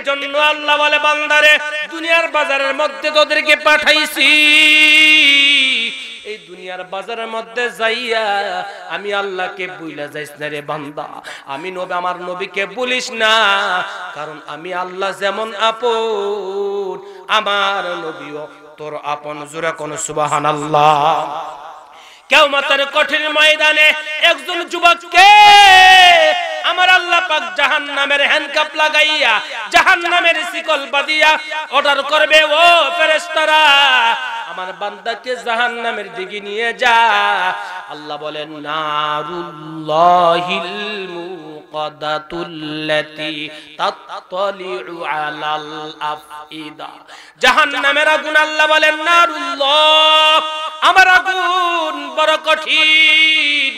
এজন্য আল্লাহ বলে বান্দারে দুনিয়ার বাজারের মধ্যে তোদেরকে পাঠাইছি, এই দুনিয়ার বাজারের মধ্যে যাইয়া আমি আল্লাহকে ভুইলা যাইস না রে বান্দা, আমি নবী আমার নবীকে বলিস না, কারণ আমি আল্লাহ যেমন আপন আমার নবীও তোর আপন। জোরে কোন সুবহানাল্লাহ। কিয়ামতের কঠিন ময়দানে একজন যুবককে আমার আল্লাহ পাক জাহান্নামের হ্যান্ডকাপ লাগাইয়া জাহান্নামের শিকল বাঁধিয়া অর্ডার করবে, ও ফেরেশতারা আমার বান্দাকে জাহান্নামের দিকে নিয়ে যা। আল্লাহ বলেন নারুল্লাহিল মুকাদাতুল্লাতী তাত্তালিউ আলাল আফইদা, জাহান্নামের আগুন আল্লাহ বলেন নারুল্লাহ, আমার আগুন বড় কঠিন।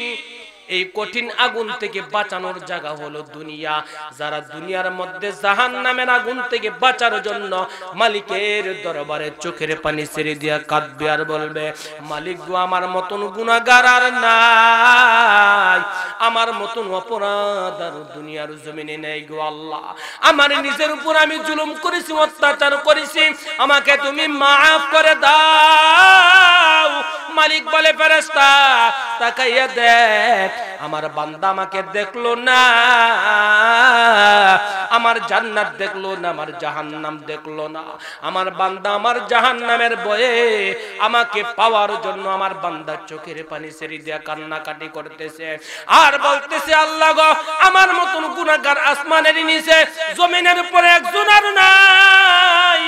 এই কঠিন আগুন থেকে বাঁচানোর জায়গা হলো দুনিয়া। যারা দুনিয়ার মধ্যে জাহান্নামের আগুন থেকে বাঁচার জন্য মালিকের দরবারে চোখের পানি ছেড়ে দিয়া কাঁদবে আর বলবে, মালিক গো আমার মতন গুনাহগার আর নাই, আমার মতন অপরাধ আর দুনিয়ার জমিনে নেই গো আল্লাহ, আমার নিজের উপর আমি জুলুম করেছি, অত্যাচার করেছি, আমাকে তুমি মাফ করে দাও। মালিক বলে ফেরেশতা তাকাইয়া দেখ, আমার বান্দা আমাকে দেখলো না, আমার জান্নাত দেখলো না, আমার জাহান্নাম দেখলো না। আমার বান্দা আমার জাহান্নামের ভয়ে আমাকে পাওয়ার জন্য আমার বান্দা চোখের পানি ছেড়ে দিয়া কান্নাকাটি করতেছে আর বলতেছে, আল্লাহ গো আমার মতন গুনাহগার আসমানের নিচে জমিনের উপরে একজন আর নাই।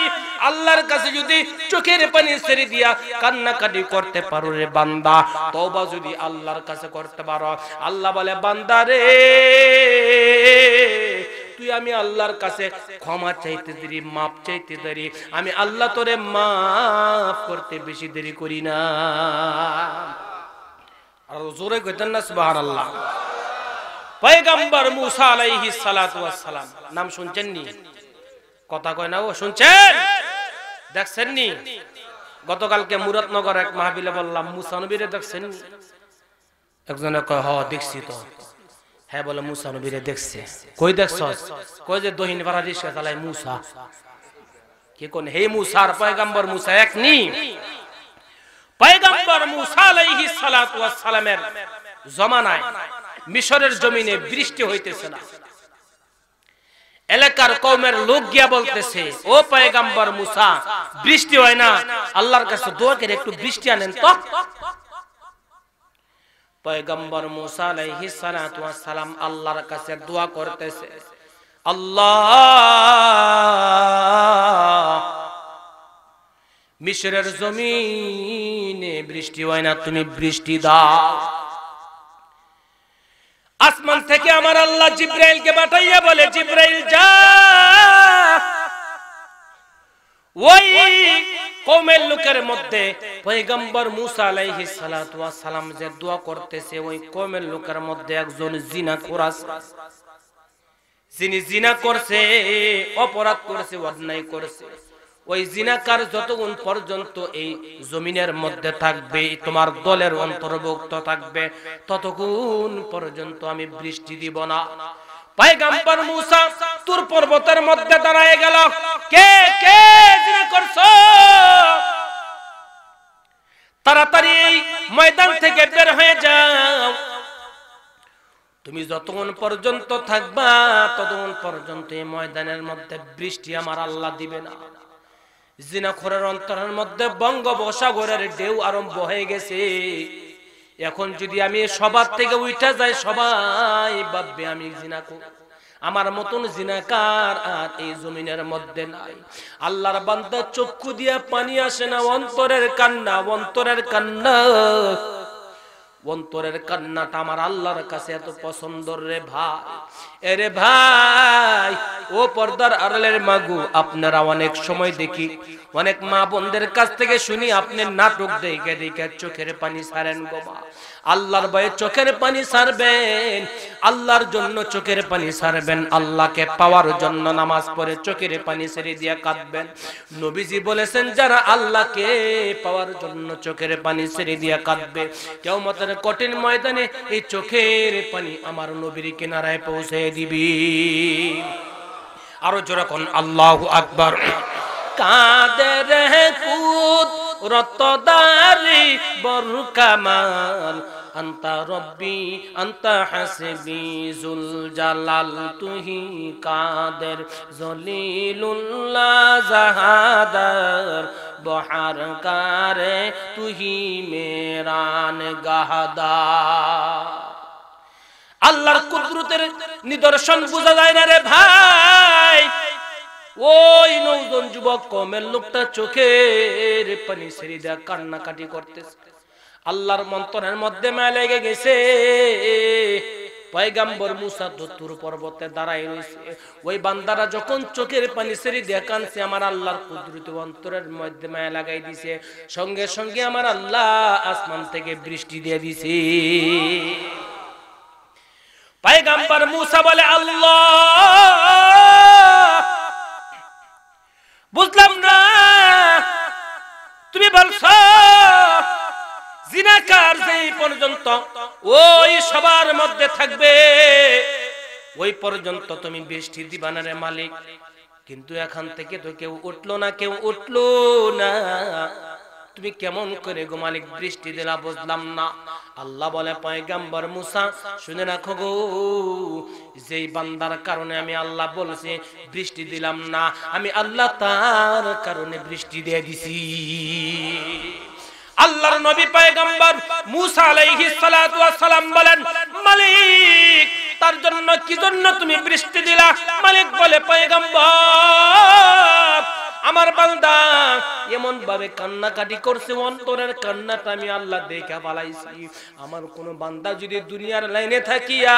আল্লাহর কাছে যদি চোখের পানি ছেড়ে দিয়া কান্নাকাটি করতে পারো রে বান্দা, তওবা যদি আল্লাহর কাছে করতে পারো, আল্লাহ বলে বান্দা রে তুই আমি আল্লাহর কাছে ক্ষমা চাইতে দেরি, মাপ চাইতে দেরি, আমি আল্লাহ তোরে মাফ করতে বেশি দেরি করি না। আর জোরে কইতেন না সুবহানাল্লাহ। পয়গম্বর মুসা আলাইহিস সালাতু ওয়াস সালাম নাম শুনছেন নি? কথা কয় না ও শুনছেন, দেখছেন নি? গতকালকে মুরাদনগর এক মাহফিলে বললাম মুসা নবীরে দেখছেন? একজনে কয় হ দেখছি তো। হ্যাঁ বলে মুসা নবীরে দেখছে। কই দেখছস? কই যে দহিন পাড়া রিকশা চালায় মুসা। কি কোন হে মুসা আর পয়গম্বর মুসা এক নি? পয়গম্বর মুসা আলাইহিস সালাতু ওয়াস সালামের জামানায় মিশরের জমিনে বৃষ্টি হইতেছে না। এলাকার কওমের লোক গিয়া বলতেছে, ও পয়গম্বর মুসা বৃষ্টি হয় না, আল্লাহর কাছে দোয়া করে একটু বৃষ্টি আনেন তো। পয়গম্বর মুসা আলাইহিস সালাতু ওয়াস সালাম আল্লাহর কাছে দোয়া করতেছে, আল্লাহ মিশরের জমিনে বৃষ্টি হয় না, তুমি বৃষ্টি দাও। আসমান থেকে আমার আল্লাহ জিব্রাইলকে পাঠাইয়া বলে, জিব্রাইল যা ওই কওমের লোকের মধ্যে পয়গম্বর মুসা আলাইহিস সালাতু ওয়াস সালাম যে দোয়া করতেছে, ওই কওমের লোকের মধ্যে একজন জিনাখোর আছে। যিনি জিনা করছে, অপরাধ করছে, অন্যায় করছে, ওই জিনাকার যতক্ষণ পর্যন্ত এই জমিনের মধ্যে থাকবে, তোমার দলের অন্তর্ভুক্ত থাকবে, ততক্ষণ পর্যন্ত আমি বৃষ্টি দিব না। পয়গম্বর মুসা তুর পর্বতের মধ্যে দাঁড়ায় গেল, কে কে জিনা করছো তাড়াতাড়ি এই ময়দান থেকে বের হয়ে যাও, তুমি যতক্ষণ পর্যন্ত থাকবা ততক্ষণ পর্যন্ত এই ময়দানের মধ্যে বৃষ্টি আমার আল্লাহ দিবে না। জিনাখোরের অন্তরের মধ্যে বঙ্গোপসাগরের ঢেউ আরম্ভ হয়ে গেছে। এখন যদি আমি সবার থেকে উঠা যাই, সবাই ভাববে আমি জিনাখোর, আমার মতন জিনাকার আর এই জমিনের মধ্যে নাই। আল্লাহর বান্দা চক্ষু দিয়া পানি আসে না, অন্তরের কান্না, অন্তরের কান্না, অন্তরের কান্নাটা আমার আল্লাহর কাছে এত পছন্দ রে ভাই। এরে ভাই, ও পর্দার আড়ালের মাগু, আপনারা অনেক সময় দেখি, অনেক মা বোনদের কাছ থেকে শুনি, আপনি নাটক দেখে দেখে চোখের পানি ছাড়েন গো মা। আল্লাহর ভয়ে চোখের পানি ছাড়বেন, আল্লাহর জন্য চোখের পানি ছাড়বেন, আল্লাহকে পাওয়ার জন্য নামাজ পড়ে চোখের পানি ছেড়ে দিয়ে কাঁদবেন। নবীজি বলেছেন, যারা আল্লাহকে পাওয়ার জন্য চোখের পানি ছেড়ে দিয়ে কাঁদবে, কিয়ামতের কঠিন ময়দানে এই চোখের পানি আমার নবীর কিনারায় পৌঁছে দিবি। আরো জোরে কোন আল্লাহু আকবার। কাদের কুদরত দারি বর কামাল আন্তা রব্বি আন্তা হাসবি জুল জালাল তুহি কাদের জলিলুল্লাহ জাহাদার বহার কারে তুহি মেরান গাহাদা। আল্লাহর কুদরতের নিদর্শন বোঝা যায় না রে ভাই। ওই নৌজন যুবক কমের লোকটা চোখের পানি ছেড়ে দেয়া কান্নাকাটি করতেছে। আল্লাহর মন্ত্রের মধ্যে মায়া লেগে গেছে। পয়গম্বর মুসা তুর পর্বতে দাঁড়ায় রয়েছে। ওই বান্দারা যখন চোখের পানি ছেড়ে দিয়ে কাঁদছে, আমার আল্লাহর কুদরতি অন্তরের মধ্যে মায়া লাগাই দিছে। সঙ্গে সঙ্গে আমার আল্লাহ আসমান থেকে বৃষ্টি দিয়ে দিছে। পয়গম্বর মুসা বলে, আল্লাহ বুঝলাম না, তুমি বলছো জিনাকার যেই পর্যন্ত ওই সবার মধ্যে থাকবে ওই পর্যন্ত তুমি বৃষ্টি দিবা না রে মালিক। কিন্তু এখান থেকে তো কেউ উঠলো না, কেউ উঠলো না, তুমি কেমন করে গো মালিক বৃষ্টি দিলা বুঝলাম না। আল্লাহ বলে, পয়গম্বর মুসা শুনে রাখো গো, যেই বান্দার কারণে আমি আল্লাহ বলছি বৃষ্টি দিলাম না, আমি আল্লাহ তার কারণে বৃষ্টি দিয়ে দিছি। আল্লাহর নবী পয়গম্বর মুসা আলাইহিস সালাতু ওয়াস সালাম বলেন, মালিক তার জন্য কি জন্য তুমি বৃষ্টি দিলা? মালিক বলে, পয়গম্বর আমার বান্দা এমন ভাবে কান্নাকাটি করছে, অন্তরের কান্নাটা আমি আল্লাহ দেখা পালাইছি। আমার কোন বান্দা যদি দুনিয়ার লাইনে থাকিয়া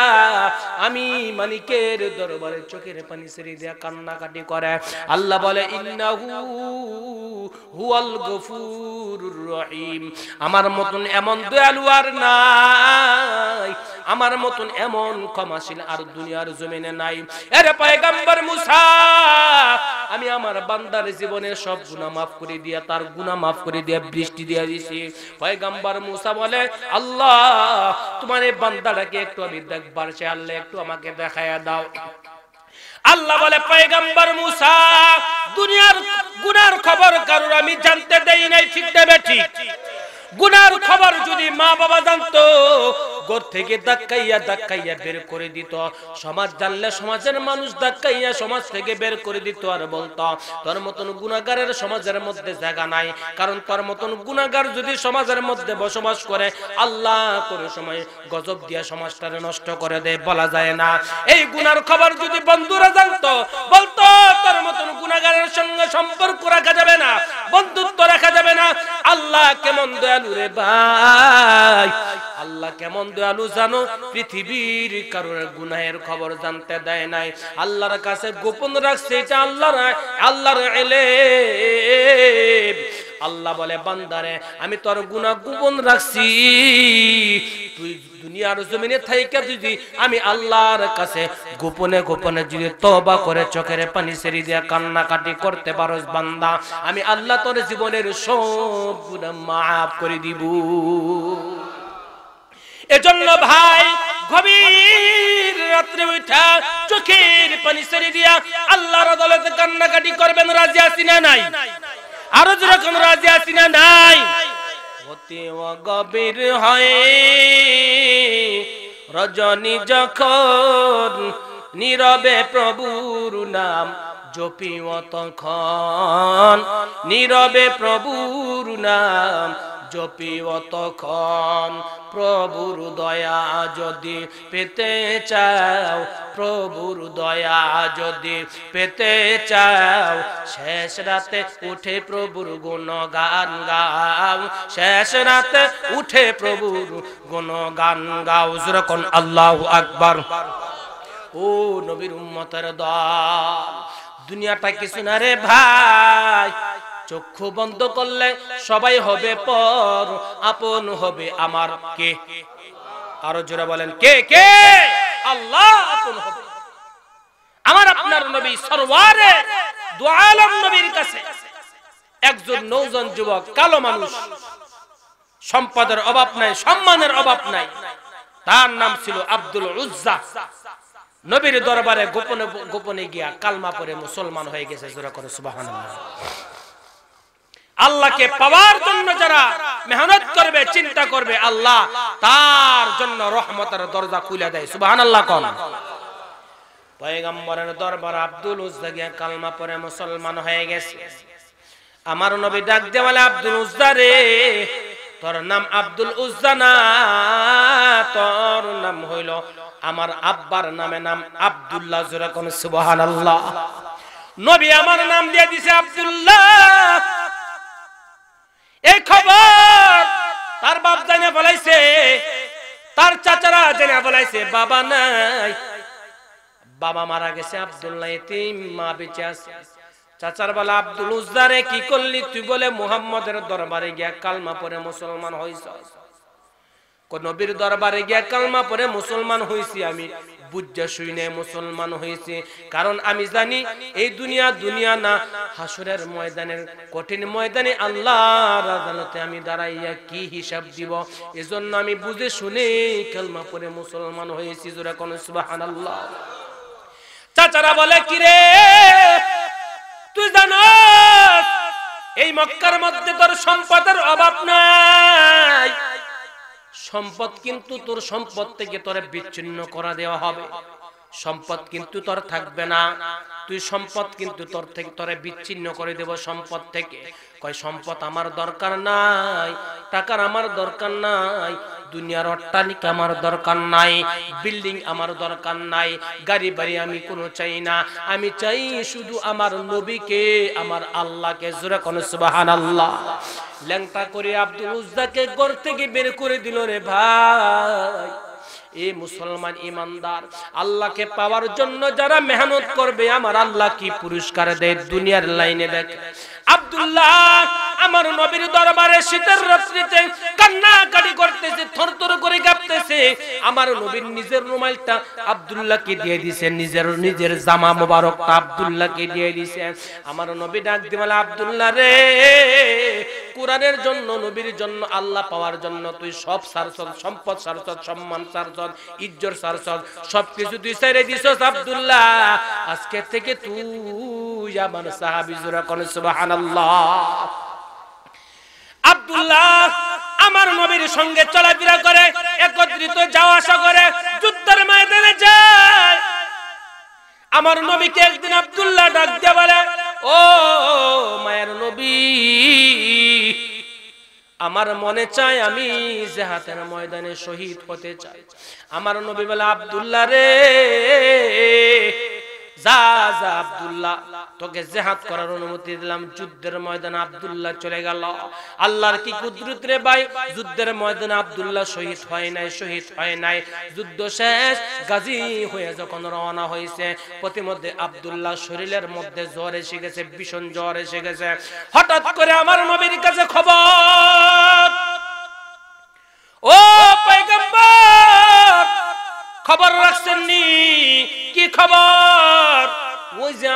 আমি মালিকের দরবারে চোখের পানি ছেড়ে দিয়া কান্নাকাটি করে, আল্লাহ বলে, ইন্নাহু হুয়াল গফুরুর রহিম, আমার মতন এমন দয়ালু আর নাই, আমার মতন এমন ক্ষমাশীল আর দুনিয়ার জমিনে নাই। আরে পয়গম্বর মুসা, আমি আমার বান্দার জীবনের সব গুনাহ মাফ করে দিয়া, তার গুনাহ মাফ করে দিয়া বৃষ্টি দিয়া দিছি। পয়গম্বর মুসা বলে, আল্লাহ তোমার এই বান্দাটাকে একটু আমি দেখবার চাই, আল্লাহ একটু আমাকে দেখায়া দাও। আল্লাহ বলে, পয়গম্বর মুসা দুনিয়ার গুনার খবর কারোর আমি জানতে দেই নাই, ঠিক দেবে ঠিক। গুনার খবর যদি মা বাবা জানতো, ঘর থেকে ধাক্কাইয়া ধাক্কাইয়া বের করে দিত। সমাজ জানলে সমাজের মানুষ ধাক্কাইয়া সমাজ থেকে বের করে দিত, আর বলতো তোর মতন গুনাহগারের সমাজের মধ্যে জায়গা নাই। কারণ তোর মতন গুনাহগার যদি সমাজের মধ্যে বসবাস করে, আল্লাহ করে সময় গজব দিয়া সমাজটারে নষ্ট করে দেয়, বলা যায় না। এই গুনার খবর যদি বন্ধুরা জানতো, বলতো তোর মতন গুনাহগারের সঙ্গে সম্পর্ক রাখা যাবে না, বন্ধুত্ব রাখা যাবে না। আল্লাহ কেমন দয়ালু রে ভাই, আল্লাহ কেমন দয়ালু জানো, পৃথিবীর কারোর গুনাহের খবর জানতে দেয় নাই, আল্লাহর কাছে গোপন রাখছে, এটা আল্লাহর ইলম। আল্লাহ বলে, বান্দারে আমি তোর গুনাহ গোপন রাখছি, তুই দুনিয়ার জমিনে থাইকা যদি আমি আল্লাহর কাছে গোপনে গোপনে যদি তওবা করে চোখের পানি ছেড়ে দিয়া কান্নাকাটি করতে পারোস বান্দা, আমি আল্লাহ তোর জীবনের সব গুনাহ মাফ করে দিব। এজন্য ভাই গভীর রাত্রে উঠা চোখের পানি ছেড়ে দিয়া আল্লাহর আদালতে কান্নাকাটি করবেন, রাজি আছি না নাই? আরো যেরকম রাজি আছি না নাই? হতে গভীর হয় রজনী যখন নীরবে প্রভুর নাম জপিও তখন, নীরবে প্রভুর নাম জপিও তখন। প্রভুর দয়া যদি পেতে চাও, প্রভুর দয়া যদি পেতে চাও, শেষ রাতে উঠে প্রভুর গুণগান গাও, শেষ রাতে উঠে প্রভুর গুণগান গাও। যেরকম আল্লাহু আকবার। ও নবীর উম্মতের দল, দুনিয়াটা কিছু না রে ভাই। চক্ষু বন্ধ করলে সবাই হবে পর, আপন হবে আমার কে? আরো জোরে বলেন, কে কে? আল্লাহ আপন হবে। আমার আপনার নবী সরওয়ারে দু আলম নবীর কাছে একজন নওজোয়ান যুবক, কালো মানুষ, সম্পদের অভাব নাই, সম্মানের অভাব নাই, তার নাম ছিল আব্দুল উজ্জা। নবীর দরবারে গোপনে গোপনে গিয়া কালমা পড়ে মুসলমান হয়ে গেছে। জোরে করে সুবহানাল্লাহ। আল্লাহকে পাওয়ার জন্য যারা মেহনত করবে, চিন্তা করবে, আল্লাহ তার জন্য রহমতের দরজা খুলে দেয়। সুবহানাল্লাহ কোন পয়গম্বরের দরবার আব্দুল উজ্জা গিয়া কালমা পড়ে মুসলমান হয়ে গেছে। আমার নবী ডাক দিয়ে বলে, আব্দুল উজ্জা রে, তোর নাম আব্দুল উজ্জা না, তোর নাম হইল আমার আব্বার নামে নাম আব্দুল্লাহ। জোরে কোন সুবহানাল্লাহ। নবী আমার নাম দিয়ে দিছে আব্দুল্লাহ। এই খবর তার বাপ জানে বলাইছে, তার চাচারা জেনে বলাইছে, বাবা নাই, বাবা মারা গেছে, আব্দুল্লাহ এতিম, মা বেঁচে আছে। চাচার বলে, আব্দুল উজ্জা রে কি করলি তুই? বলে, মুহাম্মদের দরবারে গিয়া কালমা পড়ে মুসলমান হইছ। নবীর দরবারে গিয়া কালমা পড়ে মুসলমান হইছি, আমি বুঝা শুনে মুসলমান হইছি। কারণ আমি জানি এই দুনিয়া না, হাসরের ময়দানের কঠিন ময়দানে আল্লাহর আদালতে আমি দাঁড়াইয়া কি হিসাব দিব, এজন্য আমি বুঝে শুনে কালমা পড়ে মুসলমান হয়েছি। জোরে কোন সুবহানাল্লাহ। চাচারা বলে, কি রে তুই জানোস এই মক্কার মধ্যে তোর সম্পদের অভাব নাই, সম্পদ কিন্তু তোর সম্পদ থেকে তোরে বিচ্ছিন্ন করা দেওয়া হবে, সম্পদ কিন্তু তোর থাকবে না, তুই সম্পদ কিন্তু তোর থেকে তোরে বিচ্ছিন্ন করে দেব সম্পদ থেকে। কয়, সম্পদ আমার দরকার নাই, টাকার আমার দরকার নাই, দুনিয়ার অট্টালিকা আমার দরকার নাই, বিল্ডিং আমার দরকার নাই, গাড়ি বাড়ি আমি কোনো চাই না, আমি চাই শুধু আমার নবীকে, আমার আল্লাহকে। জোরে কোন সুবহানাল্লাহ। ল্যাংটা করে আব্দুল উজ্জাকে ঘর থেকে বের করে দিল রে ভাই। এই মুসলমান ইমানদার, আল্লাহকে পাওয়ার জন্য যারা মেহনত করবে, আমার আল্লাহ কি পুরস্কার দেয় দুনিয়ার লাইনে দেখ। আব্দুল্লাহ আমার নবীর দরবারে শীতের রাত্রিতে কান্নাকাটি করতেছে, থরথর করে কাঁপতেছে। আমার নবীর নিজের রুমালটা আব্দুল্লাহকে দিয়ে দিয়েছে, নিজের জামা মোবারকটা আব্দুল্লাহকে দিয়ে দিয়েছে। আমার নবী ডাক দিয়ে বলে, আব্দুল্লাহ রে, কোরআনের জন্য, নবীর জন্য, আল্লাহ পাওয়ার জন্য তুই সব ছাড়ছ, সম্পদ ছাড়ছ, সম্মান ছাড়ছ, ইজ্জত ছাড়ছ, সবকিছু তুই ছেড়ে দিছস। আব্দুল্লাহ আজকে থেকে তুই আমার সাহাবী। জোরে কোন সুবহানাল্লাহ। আব্দুল্লাহ আমার নবীর সঙ্গে চলাফেরা করে, একত্রিত যাওয়া আসা করে, যুদ্ধের ময়দানে যায়। আমার নবীকে একদিন আব্দুল্লাহ ডাক দিয়ে বলে, ও মায়ের নবী, আমার মনে চায় আমি জিহাদের ময়দানে শহীদ হতে চাই। আমার নবী বলে, আব্দুল্লাহ রে, যা যা আব্দুল্লাহ, তোকে জিহাদ করার অনুমতি দিলাম। যুদ্ধের ময়দানে আব্দুল্লাহ চলে গেল। আল্লাহর কি কুদরত রে ভাই, যুদ্ধের ময়দানে আব্দুল্লাহ শহীদ হয় নাই। যুদ্ধ শেষ, গাজী হয়ে যখন রওনা হয়েছে, প্রতিমধ্যে আব্দুল্লাহ শরীরের মধ্যে জ্বর এসে গেছে, ভীষণ জ্বর এসে গেছে। হঠাৎ করে আমার নবীর কাছে খবর, ও পয়গম্বর, খবর রাখছেন নি? কি খবর? ওই যে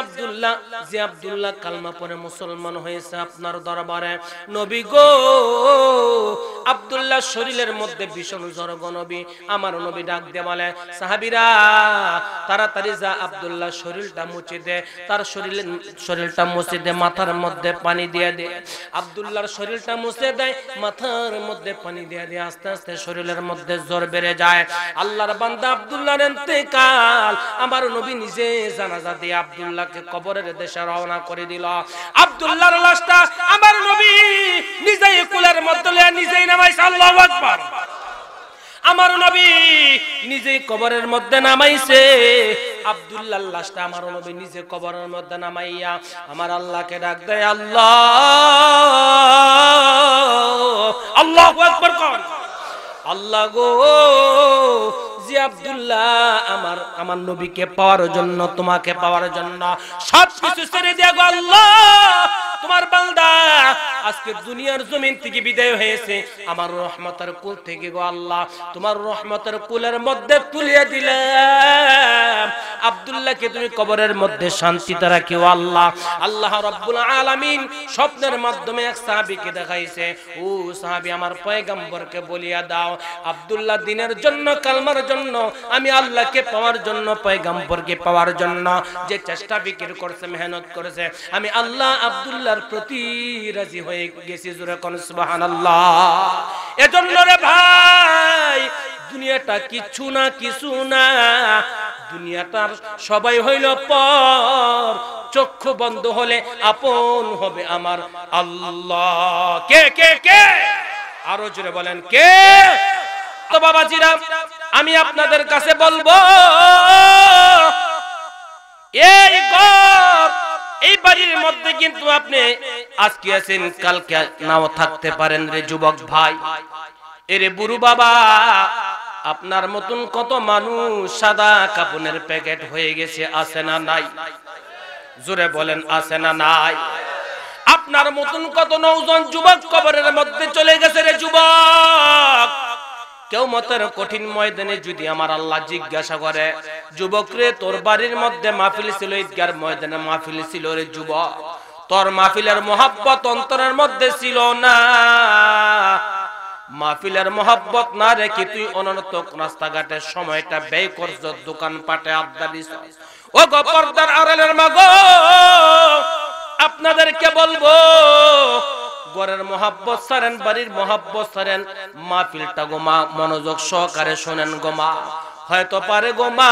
আব্দুল্লাহ কালমা পড়ে মুসলমান হয়েছে আপনার দরবারে। নবী গো, আব্দুল্লাহ শরীরের মধ্যে ভীষণ জ্বর গো নবী। আমার নবী ডাক দিয়ে বলে, সাহাবীরা তাড়াতাড়ি যা আব্দুল্লাহ শরীরটা মুছে দে, তার শরীরটা মুছে দে, মাথার মধ্যে পানি দিয়ে দে। আব্দুল্লাহর শরীরটা মুছে দেয়, মাথার মধ্যে পানি দিয়ে দে। আস্তে আস্তে শরীরের মধ্যে জ্বর বেড়ে যায়। আল্লাহর বান্দা আব্দুল্লাহর ইন্তেকাল, আমার নবী নিজে জানাজা দিয়ে আব্দুল্লাহকে কবরের দেশে রওনা করে দিল। আব্দুল্লাহর লাশটা আমার নবী নিজেই কুলের মধ্যে লইয়া নিজেই নামাইছে। আল্লাহু আকবার। আমার নবী নিজেই কবরের মধ্যে নামাইছে। আব্দুল্লাহর লাশটা আমার নবী নিজে কবরের মধ্যে নামাইয়া আমার আল্লাহকে ডাক দেয়, আল্লাহ, আল্লাহু আকবার কর। আল্লাহ গো, জি আব্দুল্লাহ আমার নবীকে পাওয়ার জন্য, তোমাকে পাওয়ার জন্য সবকিছু ছেড়ে দিয়ে গো আল্লাহ, তোমার বান্দা আজকে দুনিয়ার জমিন থেকে বিদায় হয়েছে, আমার রহমতের কুল থেকে গো আল্লাহ, তোমার রহমতের কুলের মধ্যে তুলিয়ে দিলাম। আব্দুল্লাহকে তুমি কবরের মধ্যে শান্তিতে রাখিও আল্লাহ। আল্লাহ রাব্বুল আলামিন স্বপ্নের মাধ্যমে এক সাহাবীকে দেখাইছে, ও সাহাবী আমার পয়গম্বরকে বলিয়া দাও আব্দুল্লাহ দিনের জন্য কালমার জন্য আমি আল্লাহকে পাওয়ার জন্য পয়গম্বরকে পাওয়ার জন্য যে চেষ্টা ফিকির করছে মেহনত করেছে আমি আল্লাহ আব্দুল্লাহর প্রতি রাজি হয়ে গেছি। জোরে কোন সুবহানাল্লাহ। এজন্য রে ভাই দুনিয়াটা কিছু না দুনিয়াটার সবাই হইল পর, চক্ষু বন্ধ হলে আপন হবে আমার আল্লাহ। কে কে কে আরো জোরে বলেন কে? তো বাবাজিরা আমি আপনাদের কাছে বলবো এই ঘর এই বাড়ির মধ্যে কিন্তু আপনি আজকে আছেন কালকে নাও থাকতে পারেন রে যুবক ভাই। এরে বুড়ো বাবা আপনার মতন কত মানুষ সাদা কাপড়ের প্যাকেট হয়ে গেছে, আছে না নাই? জোরে বলেন আছে না নাই? আপনার মতন কত নওজোয়ান যুবক কবরের মধ্যে চলে গেছে রে যুবক। কিয়ামতের কঠিন ময়দানে যদি আমার আল্লাহ জিজ্ঞাসা করে যুবক রে তোর বাড়ির মধ্যে মাহফিল ছিল, ঈদগার ময়দানে মাহফিল ছিল রে যুবক, তোর মাহফিলের মহব্বত অন্তরের মধ্যে ছিল না, মাহফিলের মহব্বত না রেখে তুই অনর্থক রাস্তাঘাটের সময়টা ব্যয় করছ, দোকান পাটে আড্ডা দিছ, ও গো পর্দার আড়ালের মা গো আপনাদেরকে বলবো ঘরের মহব্বত ছাড়েন, বাড়ির মহব্বত ছাড়েন, মাহফিলটা গো মা মনোযোগ সহকারে শোনেন গো মা। হয়তো পারে গো মা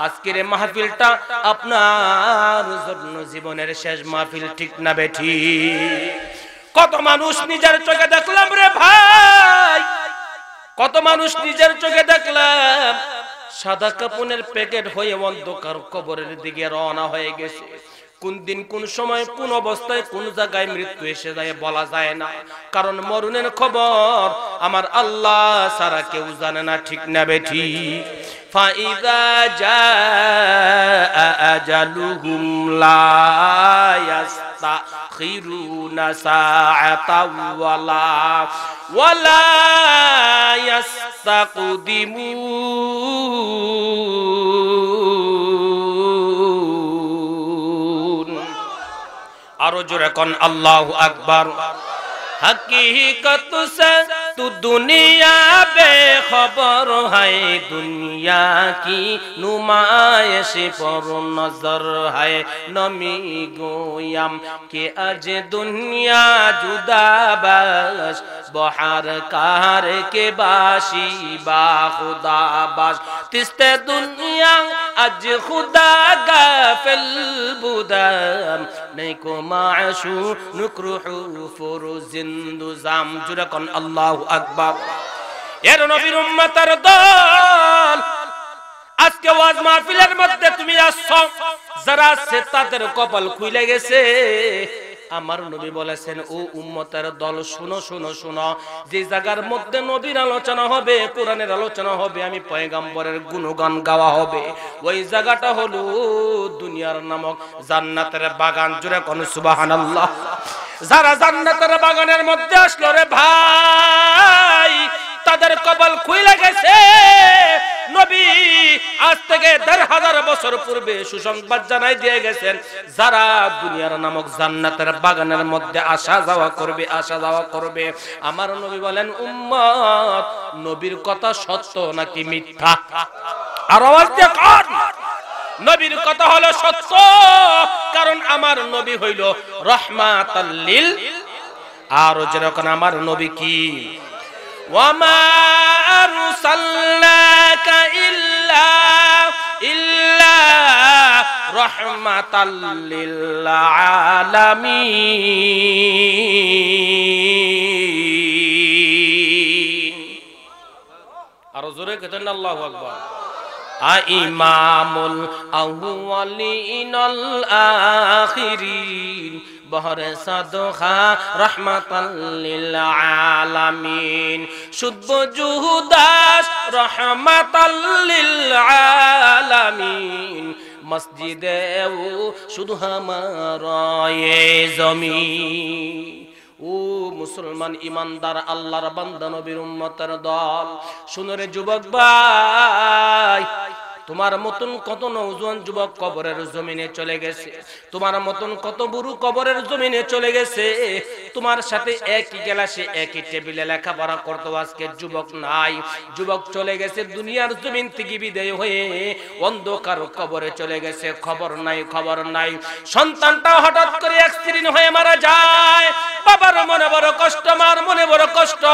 আজকের মাহফিলটা আপনার জন্য জীবনের শেষ মাহফিল, ঠিক না বেঠি? কত মানুষ নিজের চোখে দেখলাম রে ভাই, কত মানুষ নিজের চোখে দেখলাম সাদা কাপড়ের প্যাকেট হয়ে অন্ধকার কবরের দিকে রওনা হয়ে গেছে। কোন দিন কোন সময় কোন অবস্থায় কোন জায়গায় মৃত্যু এসে যায় বলা যায় না, কারণ মরণের খবর আমার আল্লাহ ছাড়া কেউ জানে না, ঠিক না বেঠি? ফাইযা জাআ আজালুহুম লা ইস্তাখিরুনা সাআতাও ওয়ালা ইস্তাকদিমুন। আরো জোরে কোন আল্লাহু আকবার। हकीकत से तू दुनिया बेखबर है, दुनिया की नुमाइश पर नजर है, नमी गोयम के अज दुनिया जुदा बस बहार कार के बाशी बा खुदा बस तिस्ते दुनिया अज खुदा गाफिल बुदम नहीं को माशू नुकरुहु फुरुजिन দুজাম। জুরে কোন আল্লাহু আকবার। এর নবীর উম্মতের দল আজকে ওয়াজ মাহফিলের মধ্যে তুমি আসছো, যারা আছে তাদের কপাল খুলে গেছে। আমার নবী বলেছেন ও উম্মতের দল শুনো শুনো শুনো, যে জায়গার মধ্যে নবীর আলোচনা হবে, কোরআনের আলোচনা হবে, আমি পয়গম্বরের গুণগান গাওয়া হবে, ওই জায়গাটা হলো দুনিয়ার নামক জান্নাতের বাগান। জুরে কোন সুবহানাল্লাহ। যারা জান্নাতের বাগানের মধ্যে আসলো রে ভাই তাদের কপাল খুলে গেছে। নবী আজ থেকে ১৫০০ বছর পূর্বে সুসংবাদ জানাই দিয়ে গেছেন, যারা দুনিয়ার নামক জান্নাতের বাগানের মধ্যে আসা যাওয়া করবে, আসা যাওয়া করবে। আমার নবী বলেন উম্মত নবীর কথা সত্য নাকি মিথ্যা? আর আওয়াজ দিয়ে কোন নবীর কথা হলো সত্য, কারণ আমার নবী হইল রাহমাতাল লিল। আর যেরকম আমার নবী কি ওয়ামা আরসালনাকা ইল্লা রাহমাতাল লিল আলামিন। আর জোরে কেতেন আল্লাহু আকবার। ইমামুল আউয়ালিন আল আখিরিন বহরে সাদখা রাহমাতাল লিল আলামিন শুদ্ধ জুহুদাস রাহমাতাল লিল আলামিন মসজিদে ও শুধু হামারা এ জমিন। ও মুসলমান ইমানদার আল্লাহর বান্দা নবীর উম্মতের দল, শুনো রে যুবক ভাই, তোমার মতন কত নওজোয়ান যুবক কবরের জমিনে চলে গেছে, তোমার মতন কত বুড়ো কবরের জমিনে চলে গেছে। তোমার সাথে একই ক্লাসে একই টেবিলে লেখাপড়া করতো, আজকে যুবক নাই, যুবক চলে গেছে দুনিয়ার জমিন থেকে বিদায় হয়ে অন্ধকার কবরে চলে গেছে। খবর নাই, খবর নাই। সন্তানটা হঠাৎ করে অ্যাক্সিডেন্ট হয়ে মারা যায়। বাবার মনে বড় কষ্ট, মার মনে বড় কষ্ট।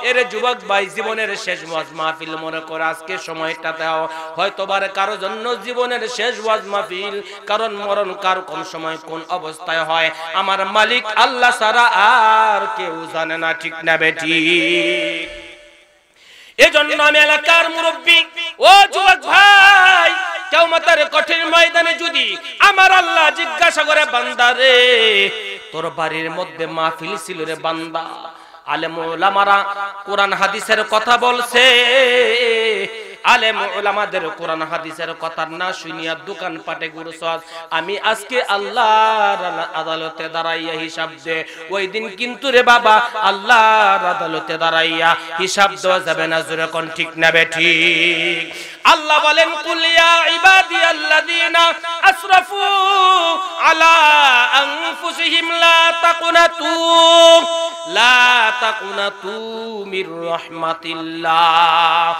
এর যুবক ভাই জীবনের শেষ ওয়াজ মাহফিল মনে করে আজকে সময়টা দাও। হয়তোবার কারো জন্য জীবনের শেষ ওয়াজ মাহফিল, কারণ মরণ কার কোন সময় কোন অবস্থায় হয় আমার মালিক আল্লাহ ছাড়া আর কেউ জানে না, ঠিক না বেটি? এজন্য আমি এলাকার মুরব্বী, ও যুবক ভাই, কিয়ামতের কঠিন ময়দানে যদি আমার আল্লাহ জিজ্ঞাসা করে, বান্দারে তোর বাড়ির মধ্যে মাহফিল ছিল রে বান্দা, আলেম ওলামারা কোরআন হাদিসের কথা বলছে, আলেম ওলামাদের কোরআন হাদিসের কথা না শুনিয়া দোকান পাটে ঘুরছস, আমি আজকে আল্লাহর আদালতে দাঁড়াইয়া হিসাব দে। ওই দিন কিন্তু রে বাবা আল্লাহর আদালতে দাঁড়াইয়া হিসাব দেওয়া যাবে না। জোরে কোন ঠিক না বেঠিক? আল্লাহ বলেন, কুল ইয়া ইবাদিয়াল্লাযীনা আসরাফু আলা আনফুসিহিম লা তাকুনাতু মির রাহমাতিল্লাহ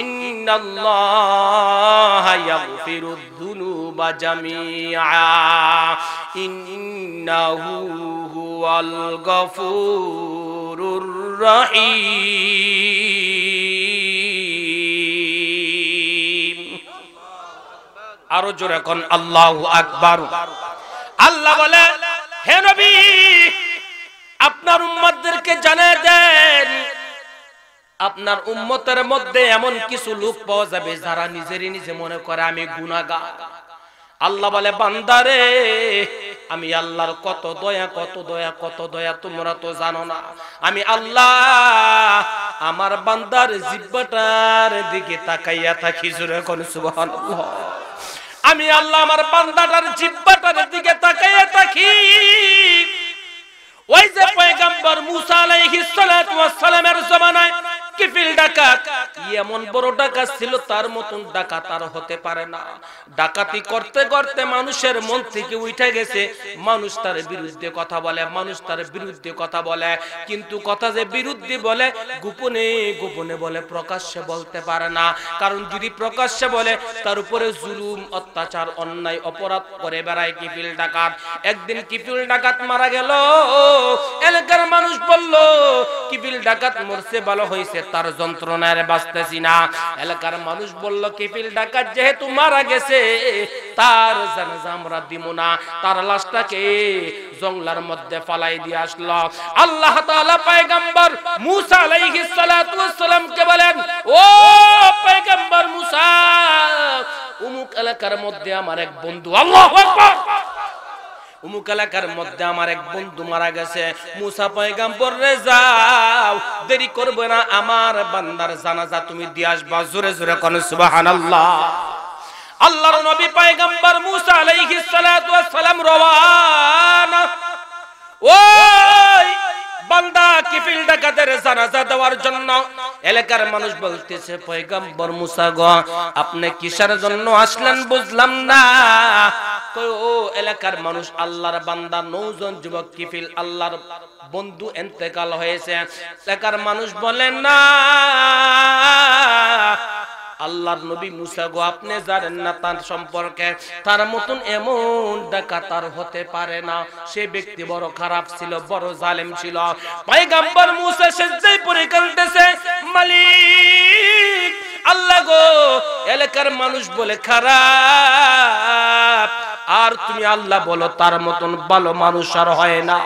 ইন্নাল্লাহা ইয়াগফিরুয যুনুবা জামিআ ইন্নাহু হুয়াল গফুরুর রহিম। আরো জোরে কোন আল্লাহু আকবার। আল্লাহ বলে, হে নবী আপনার উম্মতদেরকে জানিয়ে দেন, আপনার উম্মতের মধ্যে এমন কিছু লোক পাওয়া যাবে যারা নিজেরই নিজে মনে করে আমি গুনাহগার। আল্লাহ বলে, বান্দারে আমি আল্লাহর কত দয়া, কত দয়া, কত দয়া তোমরা তো জানো না। আমি আল্লাহ আমার বান্দার জিহ্বাটার দিকে তাকাইয়া থাকি। জোরে কোন সুবহানাল্লাহ। আমি আল্লাহ আমার বান্দাটার জিহ্বাটার দিকে তাকাইয়া থাকি। ওই যে পয়গম্বর মুসা আলাইহিস সালাতু ওয়াস সালামের জামানায় কিফিল ডাকাত, এমন বড় ডাকাত ছিল তার মতন ডাকাত আর হতে পারে না। ডাকাতি করতে করতে মানুষের মন থেকে উঠে গেছে, মানুষ তার বিরুদ্ধে কথা বলে, মানুষ তার বিরুদ্ধে কথা বলে, কিন্তু কথা যে বিরুদ্ধে বলে গোপনে গোপনে বলে, প্রকাশ্যে বলতে পারে না। কারণ যদি প্রকাশ্যে বলে তার উপরে জুলুম, অত্যাচার, অন্যায়, অপরাধ করে বেড়ায় কিফিল ডাকাত। একদিন কিফিল ডাকাত মারা গেল। এলাকার মানুষ বলল, কিফিল ডাকাত মরছে, ভালো হয়েছে, তার যন্ত্রণায় বাঁচতেছি না। এলাকার মানুষ বলল, কিফিল ডাকাত যেহেতু মারা গেছে তার জানাজা আমরা দিব না, তার লাশটাকে জঙ্গলার মধ্যে ফালাই দিয়ে আসলো। আল্লাহ তাআলা পয়গম্বর মুসা আলাইহিস সালাতু ওয়াস সালামকে বলেন, ও পয়গম্বর মুসা, অমুক এলাকার মধ্যে আমার এক বন্ধু, আল্লাহু আকবার, অমুক এলাকার মধ্যে আমার এক বন্ধু মারা গেছে। মুসা পয়গম্বর রে যাও, দেরি করবে না, আমার বান্দার জানাজা তুমি দিয়ে আসবা। জোরে জোরে কোন সুবহানাল্লাহ। আল্লাহর নবী পয়গম্বর মুসা আলাইহিস সালাতু ওয়াস সালাম রওয়ানা। ওই বান্দা কিফিল ডাকাতের জানাজা দেওয়ার জন্য। এলাকার মানুষ বলতেছে, পয়গম্বর মুসা গো, আপনি কিসের জন্য আসলেন বুঝলাম না। ও এলাকার মানুষ, আল্লাহর বান্দা 9 জন যুবক কিফিল আল্লাহর বন্ধু ইন্তেকাল হয়েছে। এলাকার মানুষ বলেন না, আল্লাহর নবী মুসা গো, আপনি জানেন না তার সম্পর্কে, তার মতন এমন ডাকাত আর হতে পারে না। সে ব্যক্তি বড় খারাপ ছিল, বড় জালেম ছিল। পয়গম্বর মুসা সেজদায় পড়ে কাঁদতেছে, মালিক আল্লাহ গো, এলাকার মানুষ বলে খারাপ, আর তুমি আল্লাহ বলো তার মতন ভালো মানুষ আর হয় না।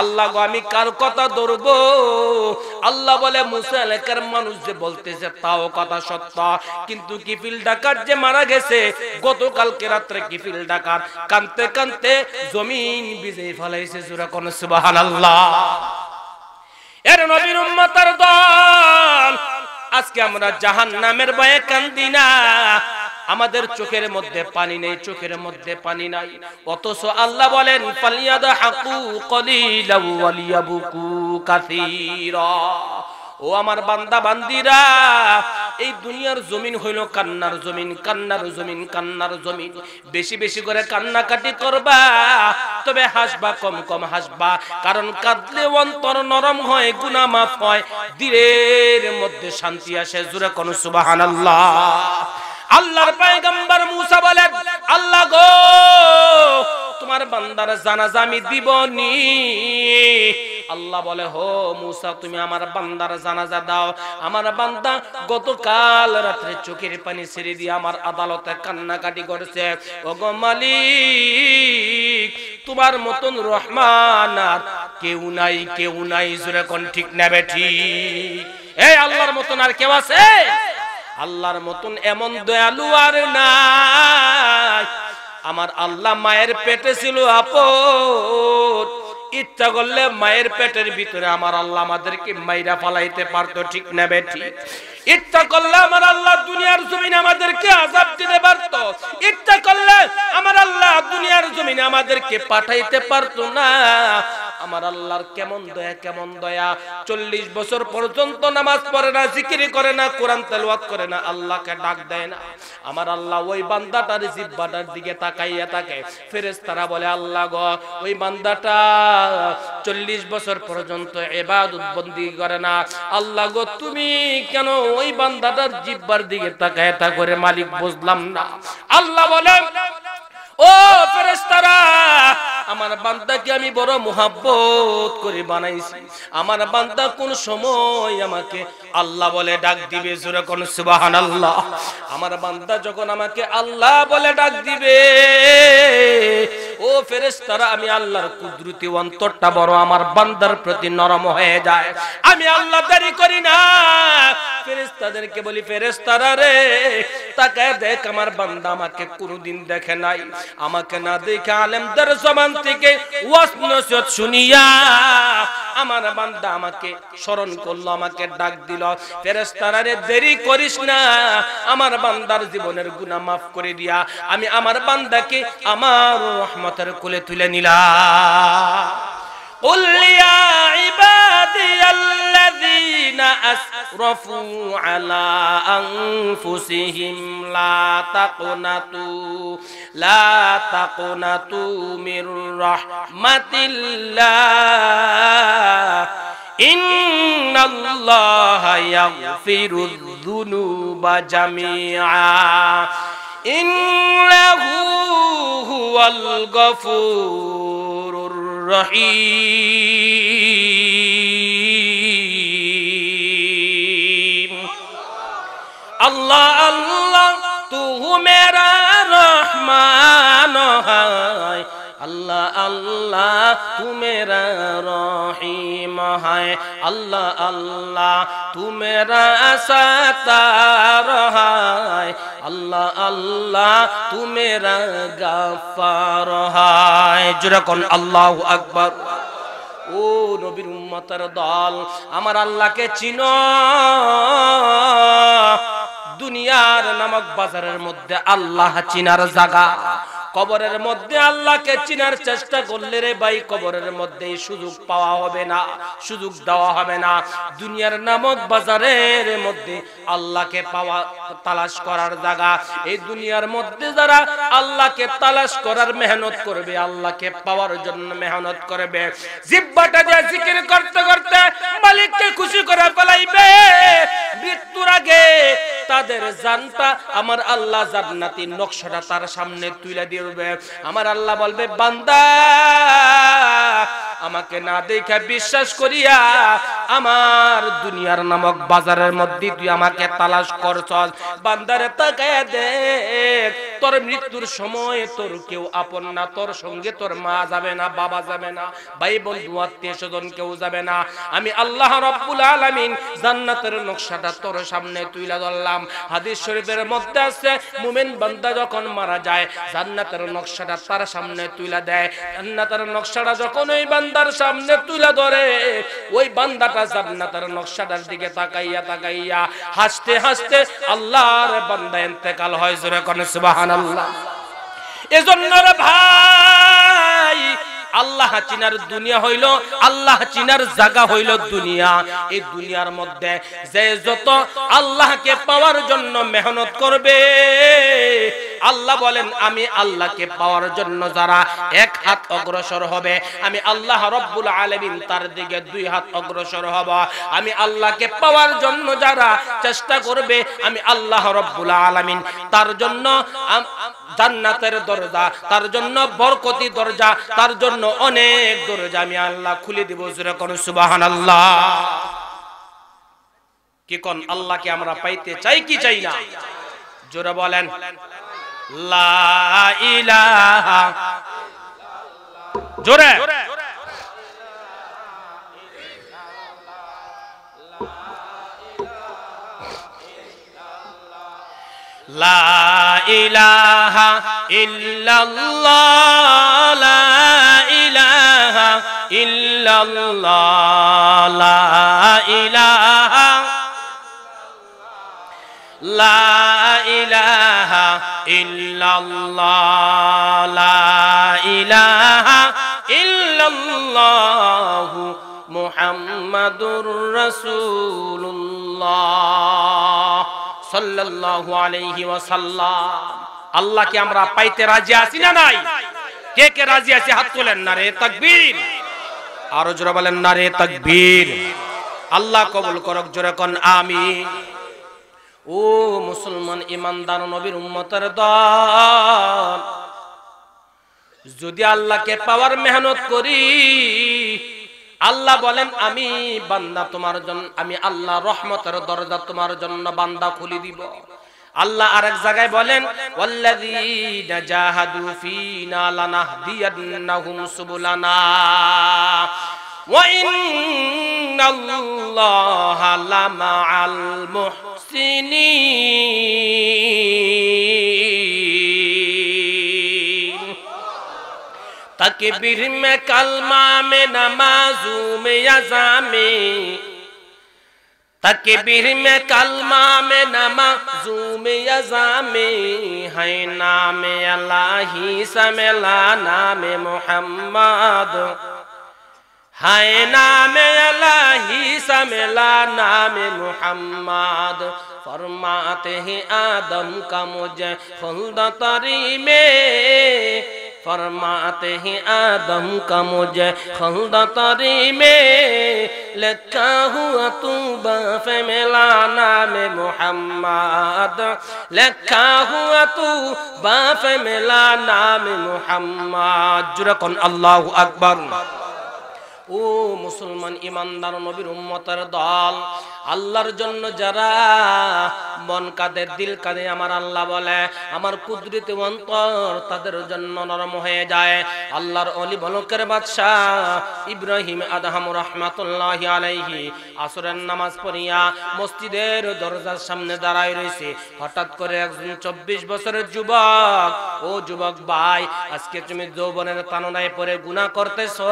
আল্লাহ গো, আমি কার কথা ধরবো? আল্লাহ বলে, মুসা এলাকার মানুষ যে বলতেছে তাও কথা সত্য, কিন্তু কিফিল ডাকাত যে মারা গেছে গতকালকে রাত্রে, কিফিল ডাকাত কাঁদতে কাঁদতে জমিন ভিজে ফেলাইছে। জোরে কোন সুবহানাল্লাহ। এর নবীর উম্মতের দল, আজকে আমরা জাহান্নামের ভয়ে কান্দি না। আমাদের চোখের মধ্যে পানি নেই, চোখের মধ্যে পানি নাই, অথচ আল্লাহ বলেন, ফালিয়াদহাকু কলিলাও ওয়ালিয়াবকু কাসীরা। ও আমার বান্দা বান্দিরা, এই দুনিয়ার জমিন হইল কান্নার জমিন, কান্নার জমিন, কান্নার জমিন। বেশি বেশি করে কান্নাকাটি করবা, তবে হাসবা কম কম হাসবা, কারণ কাঁদলে অন্তর নরম হয়, গুনাহ মাফ হয়, দিলের মধ্যে শান্তি আসে। জোরে কোন সুবহানাল্লাহ। আল্লাহর পয়গম্বর মুসা বলেন, আল্লাহ গো তোমার বান্দার জানাজা আমি দিবনি। আল্লাহ বলে, হো মুসা তুমি আমার বান্দার জানাজা দাও। আমার বান্দা গতকাল রাতে চোখের পানি ছেড়ে দিয়ে আমার আদালতে কান্নাকাটি করেছে। ওগো মালিক তোমার মতন রহমান আর কেউ নাই, কেউ নাই। জোরে কোন ঠিক নেবে ঠিক? এই আল্লাহর মতন আর কেউ আছে? আল্লাহর মতন এমন দয়ালু আর নাই। আমার আল্লাহ মায়ের পেটে ছিল আপন, ইচ্ছা করলে মায়ের পেটের ভিতরে আমার আল্লাহ আমাদেরকে মাইরা ফালাইতে পারতো, ঠিক না বেঠিক? ইচ্ছা করলে আমার আল্লাহ দুনিয়ার জমিনে আমাদেরকে আযাব দিতে পারতো, ইচ্ছা করলে আমার আল্লাহ দুনিয়ার জমিনে আমাদেরকে পাঠাইতে পারতো না। আমার আল্লাহর কেমন দয়া, কেমন দয়া! 40 বছর পর্যন্ত নামাজ পড়ে না, জিকির করে না, কোরআন তেলাওয়াত করে না, আল্লাহকে ডাক দেয় না। আমার আল্লাহ ওই বান্দাটার জিহ্বাটার দিকে তাকাইয়া থাকে। ফেরেশতারা বলে, আল্লাহ গো ওই বান্দাটা 40 বছর পর্যন্ত ইবাদত বন্দেগী করে না, আল্লাহ গো তুমি কেন ওই বান্দাটার জিহ্বার দিকে তাকায় তা করে? মালিক বুঝলাম না। আল্লাহ বলেন, ও ফেরেশতারা আমার বান্দাকে আমি বড় মুহাব্বত করে বানাইছি। আমার বান্দা কোন সময় আমাকে আল্লাহ বলে ডাক দিবে? জোরে কোন সুবহানাল্লাহ। আমার বান্দা যখন আমাকে আল্লাহ বলে ডাক দিবে, ও ফেরেশতারা আমি আল্লাহর কুদরতি অন্তরটা বড় আমার বান্দার প্রতি নরম হয়ে যায়। আমি আল্লাহ দেরি করি না, ফেরেশতাদেরকে বলি, ফেরেশতারা রে তাকায় দেখ আমার বান্দা আমাকে কোনদিন দেখে নাই। আমাকে না দেখে আলেমদের জবান থেকে ওয়াজ নসিহত শুনিয়া আমার বান্দা আমাকে স্মরণ করলো, আমাকে ডাক দিল। ফেরেশতারা রে দেরি করিস না, আমার বান্দার জীবনের গুনাহ মাফ করে দিয়া আমি আমার বান্দাকে আমার রহমতের কোলে তুলে নিলাম। قل يا عبادي الذين أسرفوا على أنفسهم لا تقنطوا من رحمة الله إن الله يغفر الذنوب جميعا إنه هو الغفور الرحيم। अल्लाह अल्लाह तू मेरा रहमान है, अल्लाह अल्लाह तू मेरा रहीम है, अल्लाह अल्लाह तू मेरा सत्तार है, अल्लाह अल्लाह तू मेरा गफ्फार है। जुरकन अल्लाहु अकबर। ও নবীর উম্মতের দল, আমার আল্লাহকে চিনো। দুনিয়ার নামক বাজারের মধ্যে আল্লাহ চিনার জায়গা। কবরের মধ্যে আল্লাহকে চিনার চেষ্টা করলে রে ভাই কবরের মধ্যে সুযোগ পাওয়া হবে না, সুযোগ দেওয়া হবে না। দুনিয়ার নামক বাজারের মধ্যে আল্লাহকে পাওয়া তালাশ করার জায়গা। এই দুনিয়ার মধ্যে যারা আল্লাহকে তালাশ করার মেহনত করবে, আল্লাহকে পাওয়ার জন্য মেহনত করবে, জিহ্বাটা দিয়ে জিকির করতে করতে মালিককে খুশি করে ফেলাইবে, মৃত্যুর আগে তাদের জানটা আমার আল্লাহ জান্নাতি নকশাটা তার সামনে তুলে দিবে। আমার আল্লাহ বলবে, বান্দা আমাকে না দেখে বিশ্বাস করিয়া আমার দুনিয়ার নামক বাজারের মধ্যে তুই আমাকে তালাশ করছস, বান্দারে তাকায় দেখ তোর মৃত্যুর সময় তোর কেউ আপন না, তোর সঙ্গে তোর মা যাবে না, বাবা যাবে না, ভাই বন্ধু আত্মীয় স্বজন কেউ যাবে না। আমি আল্লাহ রাব্বুল আলামিন জান্নাতের নকশাটা তোর সামনে তুলে ধরলাম। হাদিস শরীফের মধ্যে আছে, মুমিন বান্দা যখন মারা যায় জান্নাতের নকশাটা তার সামনে তুলে দেয়। জান্নাতের নকশাটা যখন ওই বান্দার সামনে তুলে ধরে, ওই বান্দাটা জান্নাতের নকশাটার দিকে তাকাইয়া তাকাইয়া হাসতে হাসতে আল্লাহর বান্দা ইন্তেকাল হয়। জোরে কোন সুবহানাল্লাহ। এজন্য রে ভাই আল্লাহ চিনার দুনিয়া হইল, আল্লাহ চিনার জায়গা হইল দুনিয়া। এই দুনিয়ার মধ্যে যে যত আল্লাহকে পাওয়ার জন্য মেহনত করবে, আল্লাহ বলেন আমি আল্লাহকে পাওয়ার জন্য যারা এক হাত অগ্রসর হবে, আমি আল্লাহ রব্বুল আলামিন তার দিকে দুই হাত অগ্রসর হব। আমি আল্লাহকে পাওয়ার জন্য যারা চেষ্টা করবে, আমি আল্লাহ রব্বুল আলামিন তার জন্য জান্নাতের দরজা, তার জন্য বরকতি দরজা, তার জন্য অনেক দরজা আমি আল্লাহ খুলে দিব। জোরে কোন সুবহানাল্লাহ। কি কোন আল্লাহকে আমরা পাইতে চাই কি চাই না? জোরে বলেন লা ইলাহা, জোরে লা ইলাহা ইল্লাল্লাহ, লা ইলাহা ইল্লাল্লাহ, লা ইলাহা, লা ইলাহা ইল্লাল্লাহ, লা ইলাহা ইল্লাল্লাহ মুহাম্মাদুর রাসূলুল্লাহ সাল্লাল্লাহু আলাইহি ওয়াসাল্লাম। আল্লাহকে আমরা পাইতে রাজি আছি না নাই? কে কে রাজি আছে হাত তোলেন। নারে তাকবীর, আরো জোরে বলেন নারে তাকবীর। আল্লাহ কবুল করুক, জোরে কোন আমিন। ও মুসলমান ইমানদার নবীর উম্মতের দল, যদি আল্লাহকে পাওয়ার মেহনত করি, আল্লাহ বলেন আমি বান্দা তোমার জন্য, আমি আল্লাহ রহমতের দরজা তোমার জন্য বান্দা খুলে দিব। আল্লাহ আরেক জায়গায় বলেন ওয়াল্লাযীনা জাহাদু ফীনা লানাহদিয়ান্নাহুম সুবুলানা ওয়া ইন্নাল্লাহা লামাআল মুহসিনিন। तकबीर में कलमा में नमाजू में यज़ा में, तकबीर में कलमा में नमाजू में यज़ा में, है नाम अल्लाही समेला नाम मोहम्मद, है नाम अल्लाही समेला नाम मोहम्मद। फरमाते हैं आदम का मुझे खुल्द तरी में, फरमाते हैं आदम का मुझे खुल्द तरी में, लिखा हुआ तू बाफ़े मिला नाम मोहम्मद, लिखा हुआ तू बाफ़े मिला नाम मोहम्मद। जुरकन अल्लाहु अकबर। ও মুসলমান ইমানদার নবীর উম্মতের দল, আল্লাহর জন্য যারা মন কাঁদে দিল কাঁদে, আমার আল্লাহ বলে আমার কুদরতি অন্তর তাদের জন্য নরম হয়ে যায়। আল্লাহর ওলি বলকের বাদশাহ ইব্রাহিম আদহাম রাহমাতুল্লাহি আলাইহি আসরের নামাজ পড়িয়া মসজিদের দরজার সামনে দাঁড়ায় রয়েছে। হঠাৎ করে একজন 24 বছরের যুবক, ও যুবক ভাই, আজকে তুমি যৌবনের তাড়নায় পড়ে গুনাহ করতেছো,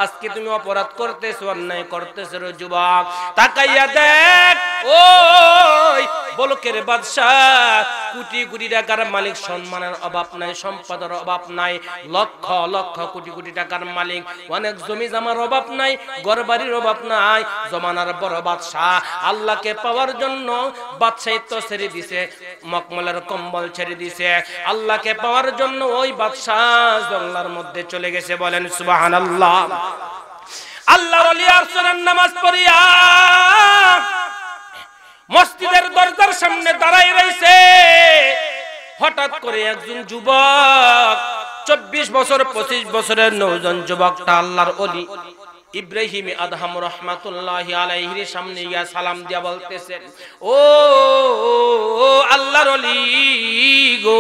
আজকে তুমি অপরাধ করতেছো, অন্যায় করতেছো রে যুবক, তাকাইয়া দেখ। ওই বলকের বাদশাহ, কোটি কোটি টাকার মালিক, সম্মানের অভাব নাই, সম্পদের অভাব নাই, লক্ষ লক্ষ কোটি কোটি টাকার মালিক, অনেক জমি জমার অভাব নাই, ঘরবাড়ির অভাব নাই, জমানার বড় বাদশাহ। আল্লাহকে পাওয়ার জন্য বাদশাহিত্ব ছেড়ে দিছে, মকমলের কম্বল ছেড়ে দিছে, আল্লাহকে পাওয়ার জন্য ওই বাদশাহ জঙ্গলার মধ্যে চলে গেছে। বলেন সুবহানাল্লাহ। আল্লাহর ওলি আসরের নামাজ পড়িয়া মসজিদের দরজার সামনে দাঁড়ায় রইছে। হঠাৎ করে একজন যুবক, 24 বছর 25 বছরের নওজোয়ান যুবকটা আল্লাহর ওলি ইব্রাহিম আদহাম রাহমাতুল্লাহি আলাইহির সামনে গিয়া সালাম দিয়া বলতেছেন, ও আল্লাহর ওলি গো,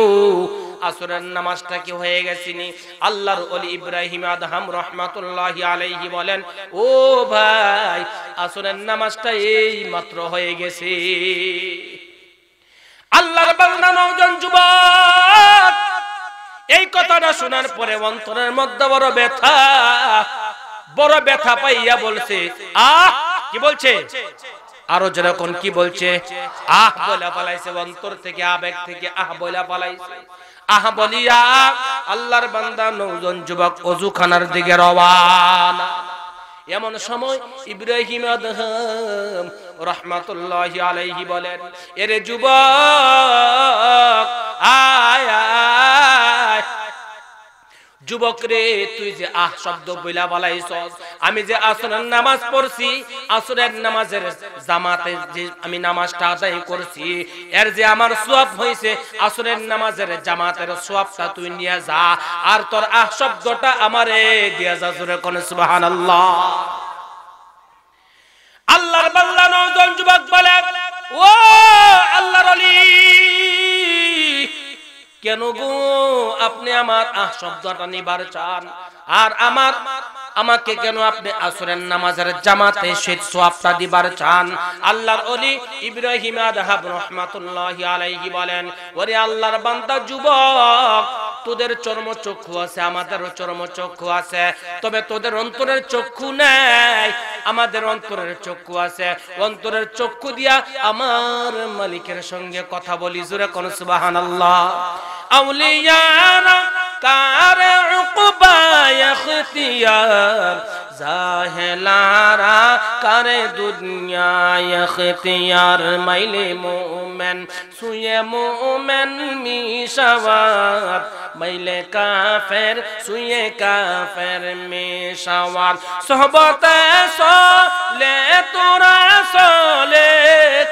আসরের নামাজটা কি হয়ে গেছিনি? আল্লাহর ওলি ইব্রাহিম আদহাম রাহমাতুল্লাহি আলাইহি বলেন, ও ভাই, আসরের নামাজটা এই মাত্র হয়ে গেছে। আল্লাহর বান্দা নওজোয়ান যুবক এই কথাটা শোনার পরে অন্তরের মধ্যে বড় ব্যথা পাইয়া বলছে, আহ, কি বলছে? আরো যেরকম কি বলছে? আহ বলে পালাইছে, অন্তর থেকে আবেগ থেকে আহ বলে পালাইছে। আহ বলিয়া আল্লাহর বান্দা নওজন যুবক ওযুখানার দিকে রওয়ানা। এমন সময় ইব্রাহিম আদহাম রাহমাতুল্লাহি আলাইহি বলেন, এরে যুবক আয় আয়, যুবক রে তুই যে আহ শব্দ বইলা বলাইছস, আমি যে আসরের নামাজ পড়ছি, আসরের নামাজের জামাতে যে আমি নামাজটা আদায় করছি, এর যে আমার সওয়াব হইছে, আসরের নামাজের জামাতের সওয়াবটা তুই নিয়ে যা, আর তোর আহ শব্দটা আমারে দিয়া যা। জোরে কোন সুবহানাল্লাহ। আল্লাহর বান্দা নওজন যুবক বলে, ও আল্লাহর ওলি, কেন গো আপনি আমার আহ শব্দটা নিবার চান, আর আমাকে কেন আপনি আসরের নামাজের জামাতে সেই সওয়াবটা দিবার চান? আল্লাহর ওলি ইব্রাহিম আদহাম রাহমাতুল্লাহি আলাইহি বলেন, ওরে আল্লাহর বান্দা যুবক, তোদের চর্মচক্ষু আছে, আমাদেরও চর্মচক্ষু আছে, তবে তোদের অন্তরের চক্ষু নাই, আমাদের অন্তরের চক্ষু আছে। অন্তরের চক্ষু দিয়া আমার মালিকের সঙ্গে কথা বলি। জোরে কোন সুবহানাল্লাহ। আউলিয়ারা কারে উকবা ইখতিয়ার, জাহেলারা কারে দুনিয়া ইখতিয়ার, মাইলে মুমিন সুয়ে মুমিন মিশাওয়ার, মাইলে কাফের সুয়ে কাফের মিশাওয়ার, সোহবতে সলে তোরা সলে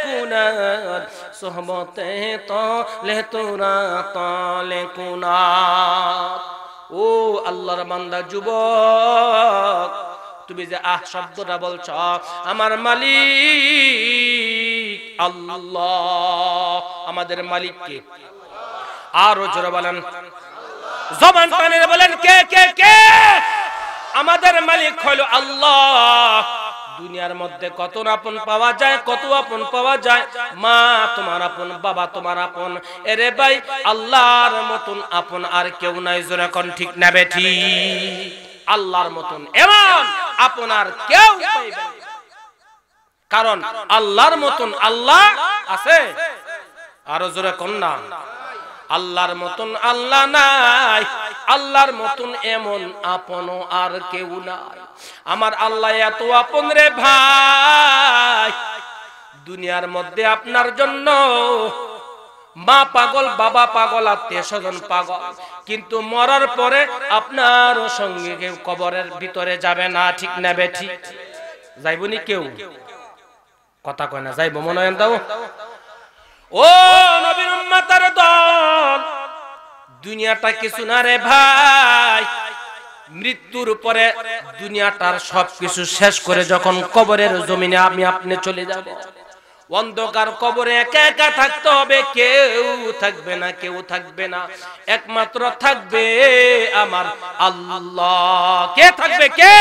কুনার, সোহবতে তলে তোরা তলে কুনার। ও আল্লাহর বান্দা যুবক, তুমি যে আহ শব্দটা বলছ, আমার মালিক আল্লাহ। আমাদের মালিক কে? আরো জোরে বলেন, জবান টানে বলেন, কে কে কে? আমাদের মালিক হলো আল্লাহ। দুনিয়ার মধ্যে কত আপন পাওয়া যায়, কত আপন পাওয়া যায়, মা তোমার আপন, বাবা তোমার আপন, এরে ভাই আল্লাহর মতন আপন আর কেউ নাই। জোরে কোন ঠিক না বেঠি? আল্লাহর মতন এমন আপন আর কেউ পাইবে না, কারণ আল্লাহর মতন আল্লাহ আছে। আরো জোরে কোন না, আল্লাহর মতন আল্লাহ নাই, আল্লাহর মতন এমন আপন আর কেউ নাই। আমার আল্লাহ এত আপন রে ভাই, দুনিয়ার মধ্যে আপনার জন্য মা পাগল, বাবা পাগল, আত্মীয় স্বজন পাগল, কিন্তু মরার পরে আপনার সঙ্গে কেউ কবরের ভিতরে যাবে না। ঠিক না বেঠি? যাইবনি কেউ? কথা কয় না, যাইব মনে হয় দাও। ও নবীর উম্মতের দল, দুনিয়াটা কিছু না রে ভাই। মৃত্যুর পরে দুনিয়াটার সবকিছু শেষ করে যখন কবরের জমিনে আমি আপনি চলে যাব, অন্ধকার কবরে একা একা থাকতে হবে, কেউ থাকবে না, কেউ থাকবে না, একমাত্র থাকবে আমার আল্লাহ। কে থাকবে? কে?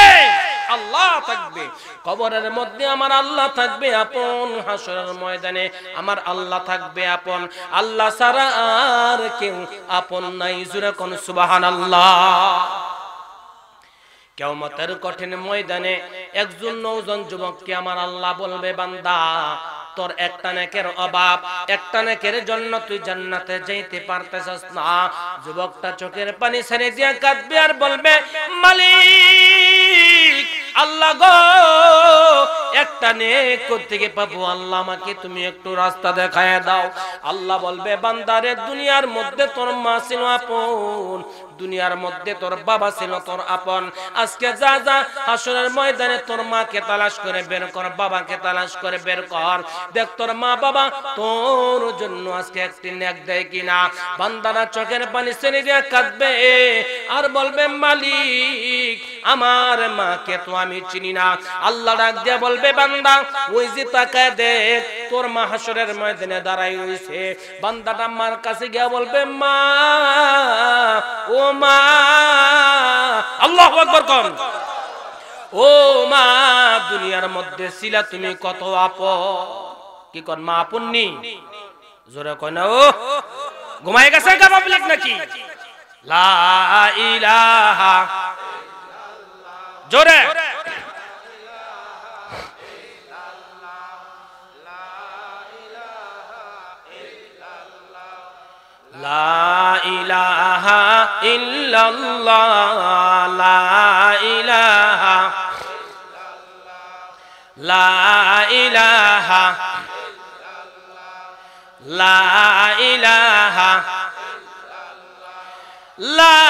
আল্লাহ থাকবে। কবরের মধ্যে আমার আল্লাহ থাকবে আপন, হাসরের ময়দানে আমার আল্লাহ থাকবে আপন। আল্লাহ ছাড়া আর কেউ আপন নাই। জোরে কোন সুবহানাল্লাহ। কিয়ামতের কঠিন ময়দানে একজন নওজোয়ান যুবককে আমার আল্লাহ বলবে, বান্দা তোর একটা নেকের অভাব, একটা নেকের জন্য তুই জান্নাতে যাইতে পারতেছস না। যুবকটা চোখের পানি ছেড়ে দিয়ে কাঁদবে আর বলবে, মালিক আল্লাহ গো, একটা নেক কোত্থেকে পাবো আল্লাহ, আমাকে তুমি একটু রাস্তা দেখায় দাও। আল্লাহ বলবে, বান্দারে দুনিয়ার মধ্যে তোর মা ছিল আপন, দুনিয়ার মধ্যে তোর বাবা ছিল তোর আপন, আজকে যা যা হাসরের ময়দানে তোর মাকে তালাশ করে বের কর, বাবাকে তালাশ করে বের কর, দেখ তোর মা বাবা তোর জন্য আজকে একটি নেক দেয় কিনা। বান্দারা চোখের পানি ছেড়ে দিয়ে কাঁদবে আর বলবে, মালিক আমার মাকে তো আমি চিনি না। আল্লাহ ডাক দিয়ে বলবে, বান্দা ওই যে তাকায় দেখ, তোর মা হাসরের ময়দানে দাঁড়াই রইছে। বান্দাটা মার কাছে গিয়ে বলবে, মা ও মা, আল্লাহু আকবার কোন, ও মা দুনিয়ার মধ্যে ছিলা তুমি কত আপন। কি কোন মা আপননি? জোরে কয় না। ও ঘুমায় গেছে গা পাবলিক নাকি? লা ইলাহা, জোরে লা ইলাহা ইল্লাল্লাহ লা ইলাহা লা ইলাহা লা ইলাহা লা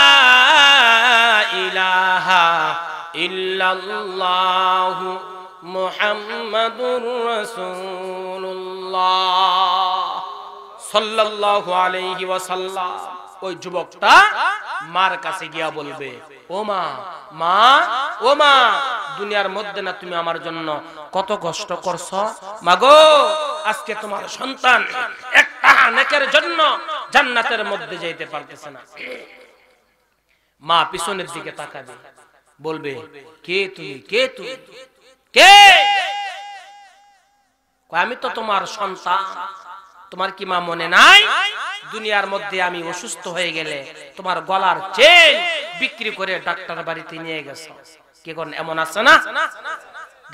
ইলাহা ইল্লাল্লাহ মুহাম্মাদুর রাসূলুল্লাহ সাল্লাল্লাহু আলাইহি ওয়াসাল্লাম। ওই যুবকটা মার কাছে গিয়া বলবে, ও মা, মা, ও মা, দুনিয়ার মধ্যে না তুমি আমার জন্য কত কষ্ট করছো, মাগো আজকে তোমার সন্তান একটা নেকের জন্য জান্নাতের মধ্যে যেতে পারতেছে না। মা পিছনের দিকে তাকাবে, বলবে, কে তুমি, কে তুমি, কে? আমি তো তোমার সন্তান, তোমার কি মা মনে নাই? দুনিয়ার মধ্যে আমি অসুস্থ হয়ে গেলে তোমার গলার চেন বিক্রি করে ডাক্তার বাড়িতে নিয়ে গেছো। কি কোন এমন আছে না?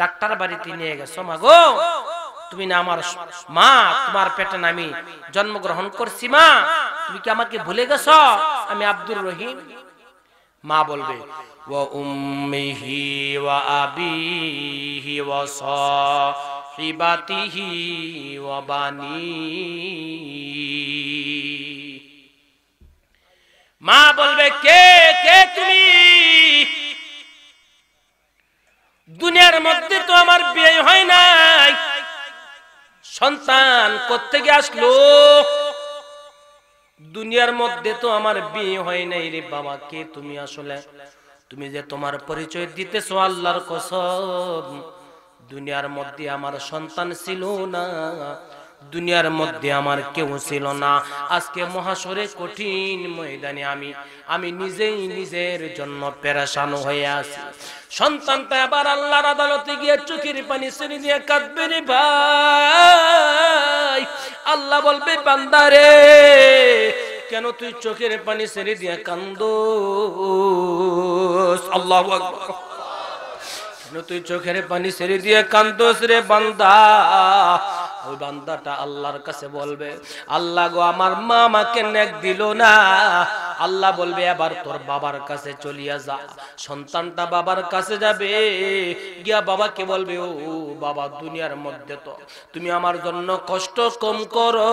ডাক্তার বাড়িতে নিয়ে গেছো, মাগো তুমি না আমার মা, তোমার পেটে আমি জন্মগ্রহণ করছি, মা তুমি কি আমাকে ভুলে গেছো? আমি আব্দুর রহিম। মা বলবে, ওয়া উম্মিহি ওয়া আবিহি ওয়া সাহিবাতিহি ওয়া বানি। মা বলবে, কে কে তুমি? দুনিয়ার মধ্যে তো আমার বিয়ে হয় নাই, সন্তান কোত্থেকে আসলো? দুনিয়ার মধ্যে তো আমার বিয়ে হয় নাই রে বাবা, কে তুমি আসলে? তুমি যে তোমার পরিচয় দিতেছো আল্লাহর কসম, দুনিয়ার মধ্যে আমার সন্তান ছিল না, দুনিয়ার মধ্যে আমার কেউ ছিল না। আজকে মহাশরে কঠিন ময়দানে আমি নিজেই নিজের জন্য পেরেশান হয়ে আছি। সন্তানটা আবার আল্লাহর আদালতে গিয়ে চোখের পানি ছেড়ে দিয়ে কাঁদবে রে ভাই। আল্লাহ বলবে, বান্দারে কেন তুই চোখের পানি ছেড়ে দিয়ে কান্দোস? আল্লাহু আকবার। কেন তুই চোখের পানি ছেড়ে দিয়ে কান্দোস রে বান্দা? ওই বান্দাটা আল্লাহর কাছে বলবে, আল্লাহ গো আমার মা আমাকে নেক দিল না। আল্লাহ বলবে, এবার তোর বাবার কাছে চলিয়া যা। সন্তানটা বাবার কাছে যাবে, গিয়া বাবাকে বলবে, ও বাবা দুনিয়ার মধ্যে তো তুমি আমার জন্য কষ্ট কম করো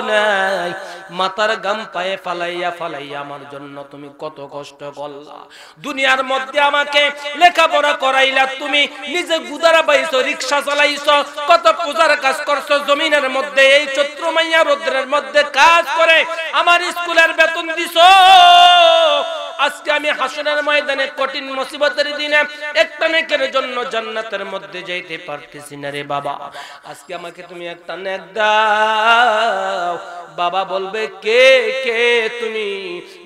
নাই, মাথার গাম পায়ে ফালাইয়া ফালাইয়া আমার জন্য তুমি কত কষ্ট করলা। দুনিয়ার মধ্যে আমাকে লেখাপড়া করাইলা, তুমি নিজে গুদারা পাইছো, রিকশা চালাইছো, কত পূজার কাজ করছো জমিনের মধ্যে, এই চৈত্র মাইয়া রৌদ্রের মধ্যে কাজ করে আমার স্কুলের বেতন দিছো। আজকে আমি হাসরের ময়দানে কঠিন মুসিবতের দিনে একটা নেকের জন্য জান্নাতের মধ্যে যাইতে পারতেছি না রে বাবা, আজকে আমাকে তুমি একটা নেক দাও। বাবা বলবে, কে কে তুমি?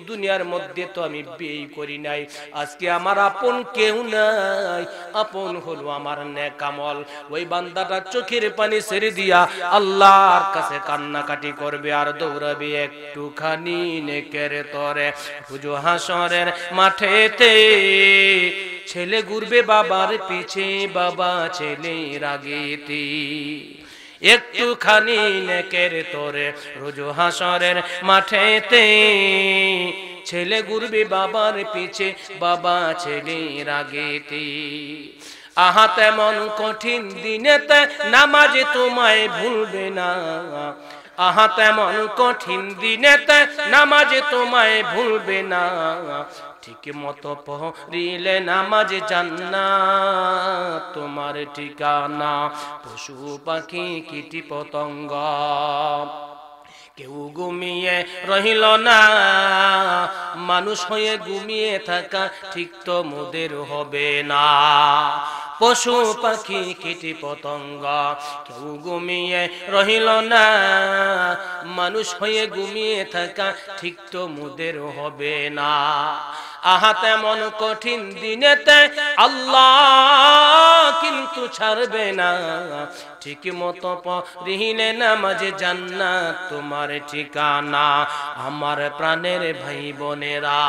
দুনিয়ার মধ্যে তো আমি বিয়ে করি নাই, আজকে আমার আপন কেউ নাই, আপন হলো আমার নেক আমল। ওই বান্দাটা চোখের পানি ছেড়ে দিয়া আল্লাহর কাছে কান্নাকাটি করবে আর দৌড়াবে একটুখানি নেকের তরে। পুজো হাসরের মাঠেতে ছেলে ঘুরবে বাবার পিছে, বাবা ছেলে রাগেতে। একটুখানি নেকের তরে রোজ হাসরের মাঠেতে ছেলে ঘুরবে বাবার পিছে, বাবা ছেলে রাগেতে। আহা তেমন কঠিন দিনেতে নামাজ তোমায় ভুলবে না, আহা তেমন কঠিন দিনেতে নামাজ তোমায় ভুলবে না। ঠিক মতো পড়িলে নামাজ জান্নাত তোমার ঠিকানা। পশু পাখি কীট পতঙ্গ কেউ ঘুমিয়ে রহিল না, মানুষ হয়ে ঘুমিয়ে থাকা ঠিক তো মোদের হবে না। পশু পাখি কীট পতঙ্গ কেউ ঘুমিয়ে রহিল না, মানুষ হয়ে ঘুমিয়ে থাকা ঠিক তো মোদের হবে না। আহা তেমন কঠিন দিনেতে আল্লাহ কিন্তু ছাড়বে না, ঠিক মতো পড়িলে নামাজ জান্নাত তোমার ঠিকানা। আমার প্রাণের ভাই বোনেরা,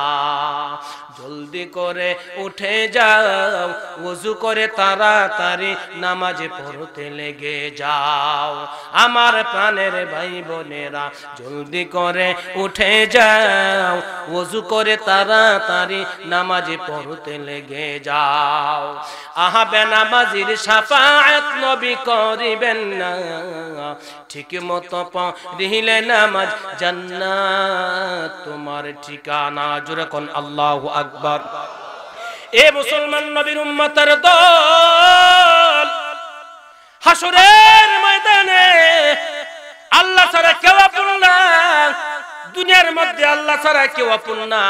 জলদি করে উঠে যাও, ওযু করে তাড়াতাড়ি নামাজে পড়তে লেগে যাও। আমার প্রাণের ভাই বোনেরা জলদি করে উঠে যাও, ওযু করে তাড়াতাড়ি নামাজে পড়তে লেগে যাও। আহা বেনামাজির শাফাআত নবী করিবেন না, ঠিক মতো পড়িলে নামাজ জান্নাত তোমার ঠিকানা। জোরে কোন আল্লাহু আকবার। এ মুসলমান নবীর উম্মতের দল, হাসরের ময়দানে আল্লাহ ছাড়া কেউ আপন না, দুনিয়ার মধ্যে আল্লাহ ছাড়া কেউ আপন না,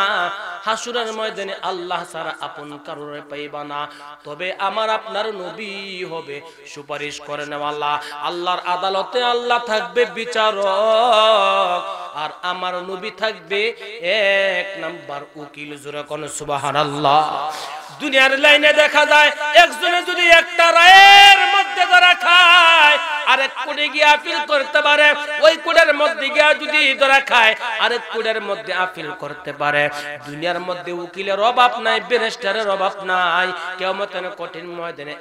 হাসরের ময়দানে আল্লাহ ছাড়া আপন কারোর পাইবা না। তবে আমার আপনার নবী হবে সুপারিশ করে নেওয়ালা। আল্লাহর আদালতে আল্লাহ থাকবে বিচারক, আর আমার নবী থাকবে এক নাম্বার উকিল। জোরে কোন সুবহানাল্লাহ। দুনিয়ার লাইনে দেখা যায় একজনে যদি একটা রায়ের মধ্যে ধরা খায়, আরেক কোর্টে গিয়ে আপিল করতে পারে, ওই কোর্টের মধ্যে গিয়ে যদি ধরা খায় আরেক কোর্টের মধ্যে আপিল করতে পারে। দুনিয়ার মধ্যে উকিলের অভাব নাই, ব্যারিস্টারের অভাব নাই। কিয়ামতের কঠিন ময়দানে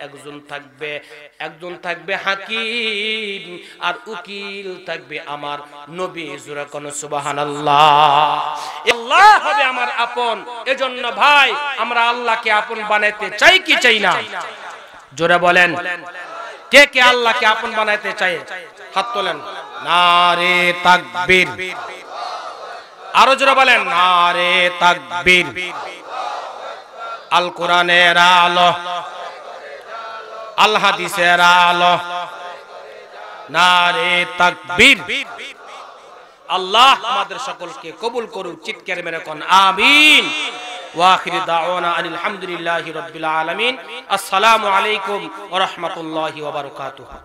একজন থাকবে হাকিম, আর উকিল থাকবে আমার নবী। জোরে কোন সুবহানাল্লাহ। আল্লাহ হবে আমার আপন। এজন্য ভাই আমরা আল্লাহকে আপন বানাইতে চাই কি চাই না? জোরে বলেন, কে কে আল্লাহকে আপন বানাইতে চায়? হাত তোলেন। নারে তাকবীর। আরো জোরে বলেন, নারে তাকবীর। আল কোরআনের আলো, আল হাদিসের আলো, নারে তাকবীর। আল্লাহ আমাদের সকলকে কবুল করুক। চিৎকার মেরে কোন আমিন। ওয়া আখির দাওয়ানা আনিল হামদুলিল্লাহি রাব্বিল আলামিন। আসসালামু আলাইকুম ওয়া রাহমাতুল্লাহি ওয়া বারাকাতুহু।